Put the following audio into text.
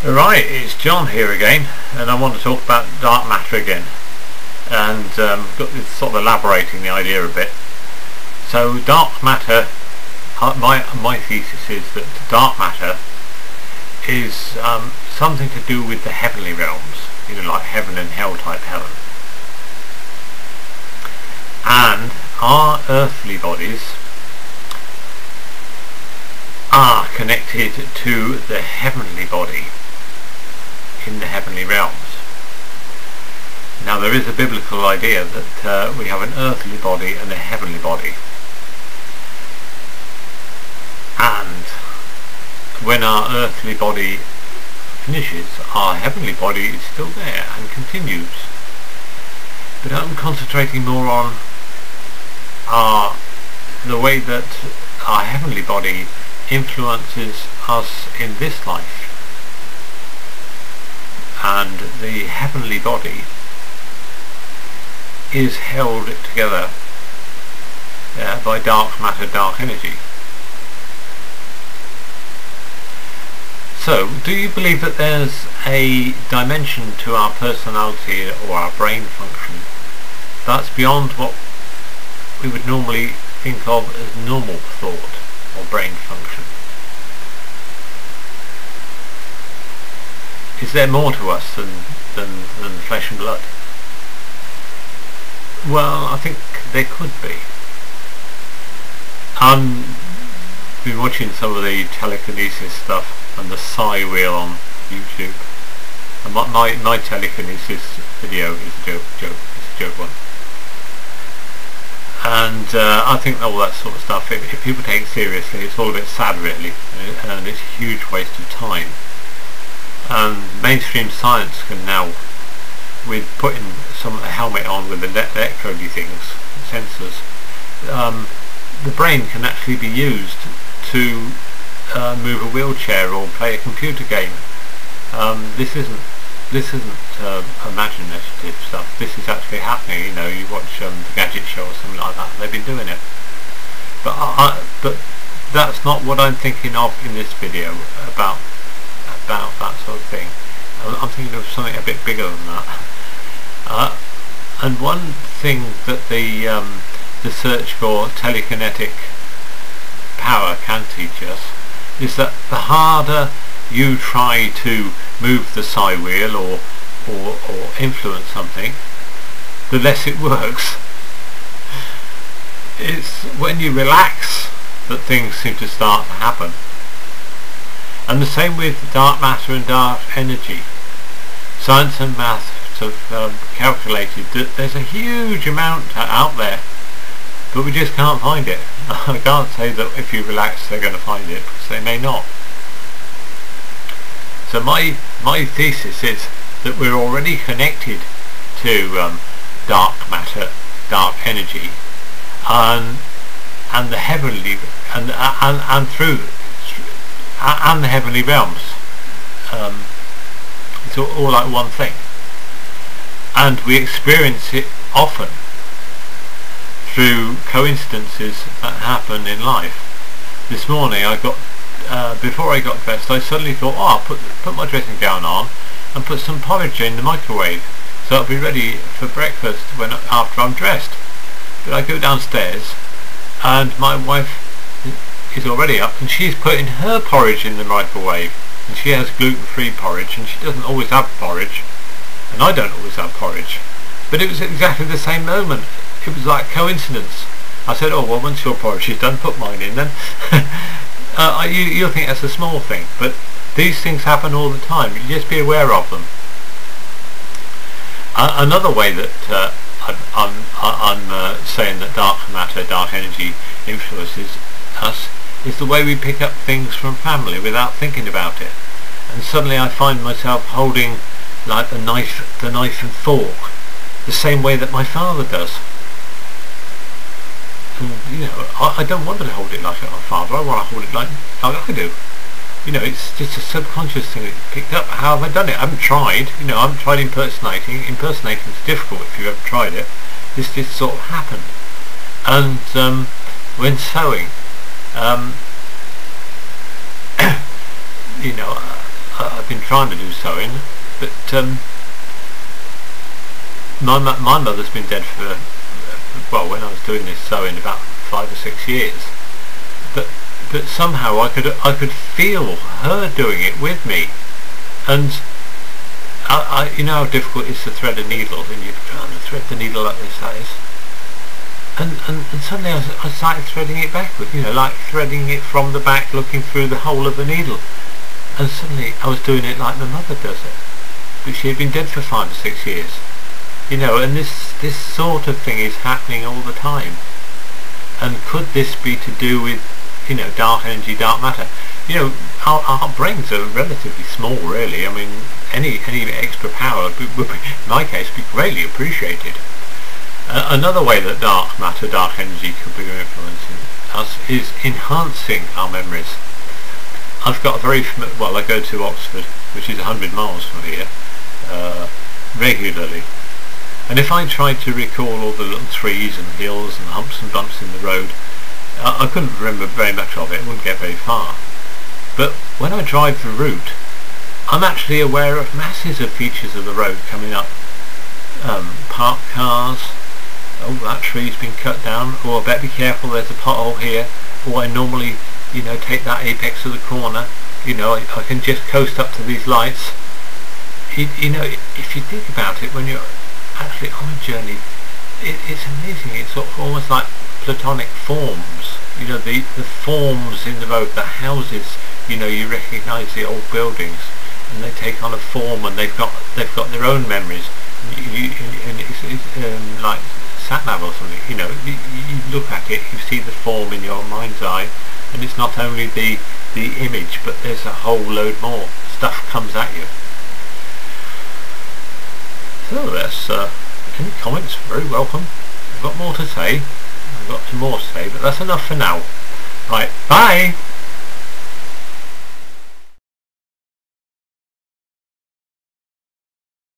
Right, it's John here again, and I want to talk about dark matter again, and got this sort of elaborating the idea a bit. So dark matter, my thesis is that dark matter is something to do with the heavenly realms, you know, like heaven and hell type heaven. And our earthly bodies are connected to the heavenly body in the heavenly realms. Now there is a biblical idea that we have an earthly body and a heavenly body, and when our earthly body finishes, our heavenly body is still there and continues. But I'm concentrating more on the way that our heavenly body influences us in this life. And the heavenly body is held together by dark matter, dark energy. So, do you believe that there's a dimension to our personality or our brain function that's beyond what we would normally think of as normal thought or brain function? Is there more to us than flesh and blood? Well, I think there could be. I've been watching some of the telekinesis stuff and the psi wheel on YouTube. And my telekinesis video is a joke one. And I think all that sort of stuff, if people take it seriously, it's all a bit sad really, and it's a huge waste of time. Mainstream science can now, with putting a helmet on with the electrode things, sensors, the brain can actually be used to move a wheelchair or play a computer game. This isn't imaginative stuff. This is actually happening. You know, you watch the Gadget Show or something like that. They've been doing it. But that's not what I'm thinking of in this video about that sort of thing. I'm thinking of something a bit bigger than that. And one thing that the search for telekinetic power can teach us is that the harder you try to move the psi wheel or influence something, the less it works. It's when you relax that things seem to start to happen. And the same with dark matter and dark energy. Science and maths have calculated that there's a huge amount out there, but we just can't find it. I can't say that if you relax they're going to find it, because they may not. So my thesis is that we're already connected to dark matter, dark energy, and the heavenly and through and the heavenly realms. It's all like one thing, and we experience it often through coincidences that happen in life. This morning I got before I got dressed, I suddenly thought, oh, I'll put my dressing gown on and put some porridge in the microwave so I'll be ready for breakfast after I'm dressed. But I go downstairs and my wife is already up and she's putting her porridge in the microwave, and she has gluten-free porridge and she doesn't always have porridge, and I don't always have porridge. But it was exactly the same moment. It was like coincidence. I said, oh well, once your porridge is done, put mine in then. You'll think that's a small thing, but these things happen all the time. You just be aware of them. Another way that I'm saying that dark matter, dark energy influences us is the way we pick up things from family without thinking about it. And suddenly I find myself holding like the knife and fork the same way that my father does. And, you know, I don't want to hold it like my father. I want to hold it like I do. You know, it's just a subconscious thing that picked up. How have I done it? I haven't tried. You know, I haven't tried impersonating. Impersonating is difficult if you've ever tried it. This just sort of happened. And when sewing, you know, I've been trying to do sewing, but my mother's been dead for, well, when I was doing this sewing, about 5 or 6 years. But somehow I could feel her doing it with me, and you know how difficult it is to thread a needle, and you're trying to thread the needle like this, and suddenly I started threading it backwards, you know, like threading it from the back, looking through the hole of the needle, and suddenly I was doing it like my mother does it, but she had been dead for 5 or 6 years, you know, and this sort of thing is happening all the time. And could this be to do with, you know, dark energy, dark matter? You know, our brains are relatively small, really. I mean, any extra power would, in my case, be greatly appreciated. Another way that dark matter, dark energy could be influencing us is enhancing our memories. I've got a very well, I go to Oxford, which is 100 miles from here, regularly. And if I tried to recall all the little trees and hills and humps and bumps in the road, I couldn't remember very much of it, I wouldn't get very far. But when I drive the route, I'm actually aware of masses of features of the road coming up. Parked cars, oh, that tree's been cut down, or I better be careful, there's a pothole here, or I normally, you know, take that apex of the corner, you know, I can just coast up to these lights. You know, if you think about it, when you're actually on a journey, it's amazing. It's sort of almost like platonic forms, you know, the forms in the road, the houses, you know, you recognise the old buildings, and they take on a form, and they've got their own memories, and it's like sat-nav or something, you know, you look at it, you see the form in your mind's eye, and it's not only the image, but there's a whole load more stuff comes at you. So that's, any comments, very welcome. I've got more to say, I've got some more to say, but that's enough for now. Right, bye!